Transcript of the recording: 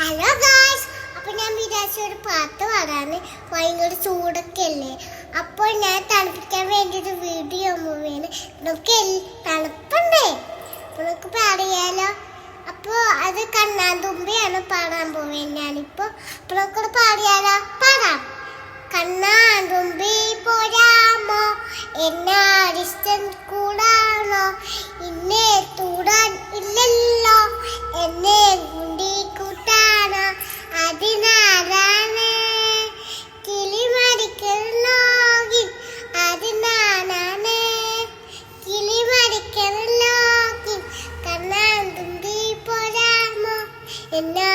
Hello guys, അപ്പോൾ ഞാൻ വിചാരിച്ച ഒരു പാട്ട് പാടാന്. ഭയങ്കര ചൂടൊക്കെ അല്ലേ, അപ്പോൾ ഞാൻ തണുപ്പിക്കാൻ വേണ്ടി ഒരു വീഡിയോ മൂവിയാണ്. ഇതൊക്കെ തണുപ്പുണ്ടേ, അപ്പോൾ നമുക്ക് പാടിയാലോ. അപ്പോൾ അത് കണ്ണാന്തുമ്പിയാണ് പാടാൻ പോവുകയാണ് ഞാനിപ്പോൾ. അപ്പോൾ നമുക്ക് പാടിയാലോ, പാടാം. കണ്ണാന്തുമ്പി പോരാമോ, എന്നാരിഷ്ടം കൂടാണോ, ഇന്നെ തൂടാൻ ഇല്ലല്ലോ, എന്നെ കുണ്ടി കൂട്ടാനോ, അതിനാലാണ് കിളിമടിക്കലോകി, അതിനാലാണ് കിളിമടിക്കലോകി. കണ്ണാന്തുമ്പി പോരാമോ, എന്നാ